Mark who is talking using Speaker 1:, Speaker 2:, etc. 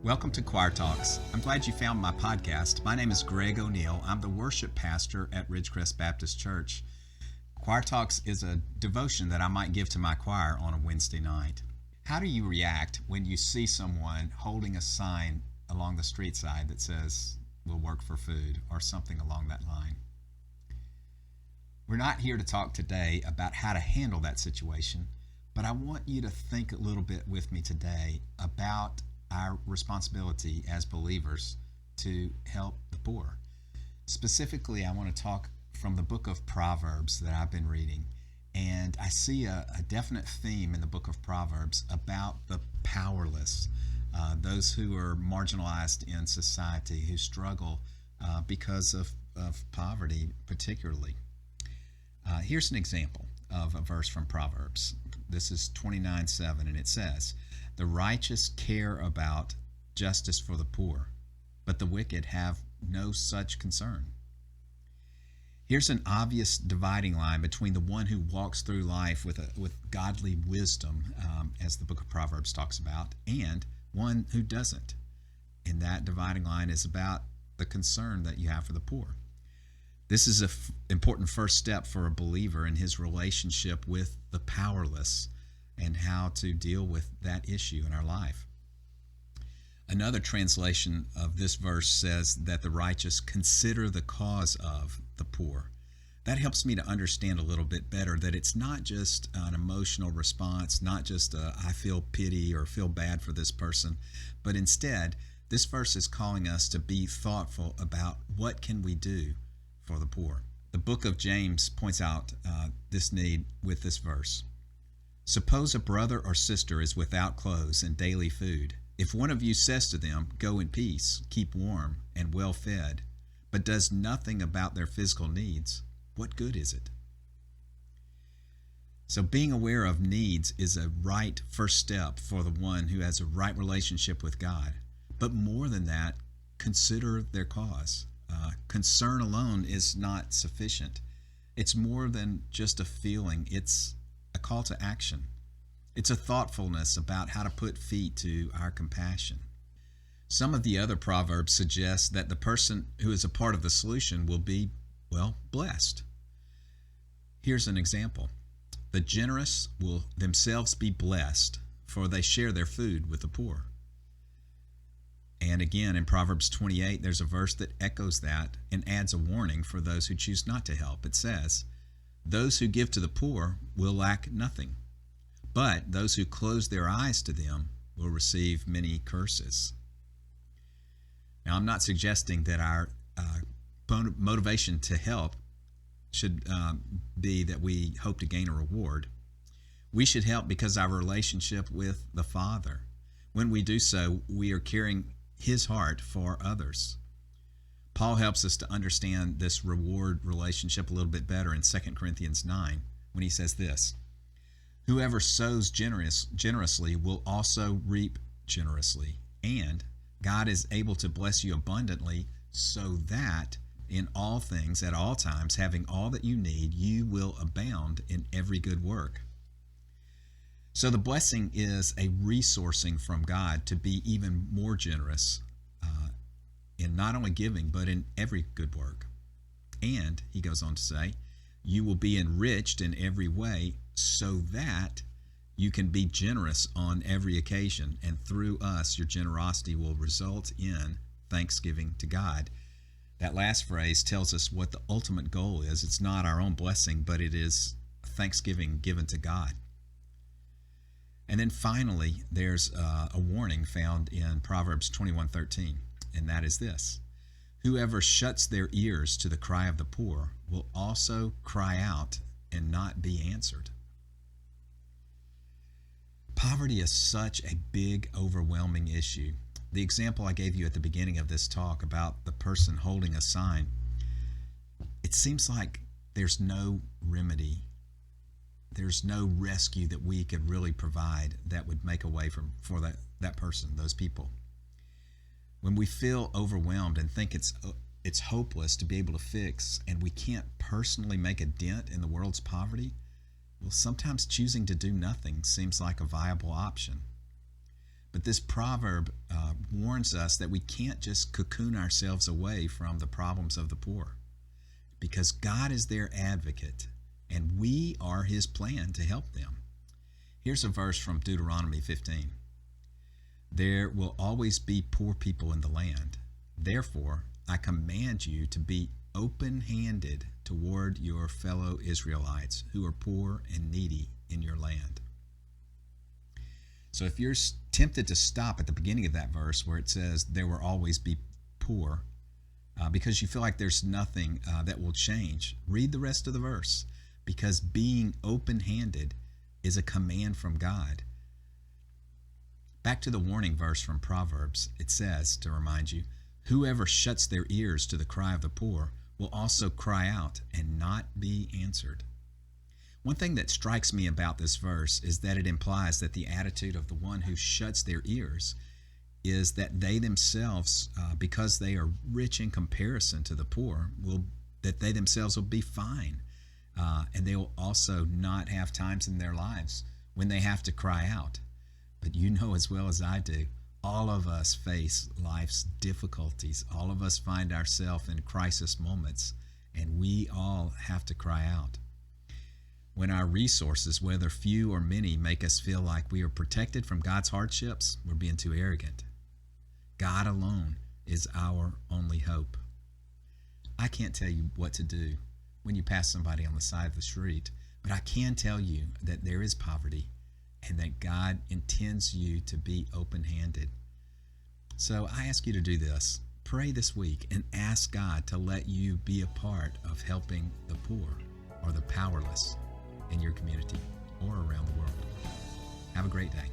Speaker 1: Welcome to Choir Talks. I'm glad you found my podcast. My name is Greg O'Neill. I'm the worship pastor at Ridgecrest Baptist Church. Choir Talks is a devotion that I might give to my choir on a Wednesday night. How do you react when you see someone holding a sign along the street side that says, "We'll work for food," or something along that line? We're not here to talk today about how to handle that situation, but I want you to think a little bit with me today about our responsibility as believers to help the poor. Specifically, I want to talk from the book of Proverbs that I've been reading, and I see a definite theme in the book of Proverbs about the powerless, those who are marginalized in society, who struggle because of poverty particularly. Here's an example of a verse from Proverbs. This is 29:7, and it says, "The righteous care about justice for the poor, but the wicked have no such concern." Here's an obvious dividing line between the one who walks through life with godly wisdom, as the book of Proverbs talks about, and one who doesn't. And that dividing line is about the concern that you have for the poor. This is an important first step for a believer in his relationship with the powerless and how to deal with that issue in our life. Another translation of this verse says that the righteous consider the cause of the poor. That helps me to understand a little bit better that it's not just an emotional response, not just I feel pity or feel bad for this person, but instead, this verse is calling us to be thoughtful about what can we do for the poor. The book of James points out this need with this verse. "Suppose a brother or sister is without clothes and daily food. If one of you says to them, 'Go in peace, keep warm and well fed,' but does nothing about their physical needs, what good is it?" So being aware of needs is a right first step for the one who has a right relationship with God. But more than that, consider their cause. Concern alone is not sufficient. It's more than just a feeling. It's a call to action. It's a thoughtfulness about how to put feet to our compassion. Some of the other proverbs suggest that the person who is a part of the solution will be, blessed. Here's an example. "The generous will themselves be blessed, for they share their food with the poor." And again, in Proverbs 28, there's a verse that echoes that and adds a warning for those who choose not to help. It says, "Those who give to the poor will lack nothing, but those who close their eyes to them will receive many curses." Now, I'm not suggesting that our motivation to help should be that we hope to gain a reward. We should help because of our relationship with the Father. When we do so, we are carrying His heart for others. Paul helps us to understand this reward relationship a little bit better in 2 Corinthians 9 when he says this, "Whoever sows generously will also reap generously, and God is able to bless you abundantly so that in all things, at all times, having all that you need, you will abound in every good work." So the blessing is a resourcing from God to be even more generous in not only giving, but in every good work. And, he goes on to say, you will be enriched in every way so that you can be generous on every occasion. And through us, your generosity will result in thanksgiving to God. That last phrase tells us what the ultimate goal is. It's not our own blessing, but it is thanksgiving given to God. And then finally, there's a warning found in Proverbs 21:13, and that is this: "Whoever shuts their ears to the cry of the poor will also cry out and not be answered." Poverty is such a big, overwhelming issue. The example I gave you at the beginning of this talk about the person holding a sign, it seems like there's no remedy. There's no rescue that we could really provide that would make a way for that person, those people. When we feel overwhelmed and think it's hopeless to be able to fix, and we can't personally make a dent in the world's poverty, well, sometimes choosing to do nothing seems like a viable option. But this proverb warns us that we can't just cocoon ourselves away from the problems of the poor, because God is their advocate and we are his plan to help them. Here's a verse from Deuteronomy 15. There will always be poor people in the land. Therefore, I command you to be open-handed toward your fellow Israelites who are poor and needy in your land. So if you're tempted to stop at the beginning of that verse where it says there will always be poor, because you feel like there's nothing that will change, read the rest of the verse, because being open-handed is a command from God. Back to the warning verse from Proverbs, it says, to remind you, whoever shuts their ears to the cry of the poor will also cry out and not be answered. One thing that strikes me about this verse is that it implies that the attitude of the one who shuts their ears is that they themselves, because they are rich in comparison to the poor, that they themselves will be fine. And they will also not have times in their lives when they have to cry out. But you know as well as I do, all of us face life's difficulties. All of us find ourselves in crisis moments, and we all have to cry out. When our resources, whether few or many, make us feel like we are protected from God's hardships, we're being too arrogant. God alone is our only hope. I can't tell you what to do when you pass somebody on the side of the street, but I can tell you that there is poverty and that God intends you to be open-handed. So I ask you to do this. Pray this week and ask God to let you be a part of helping the poor or the powerless in your community or around the world. Have a great day.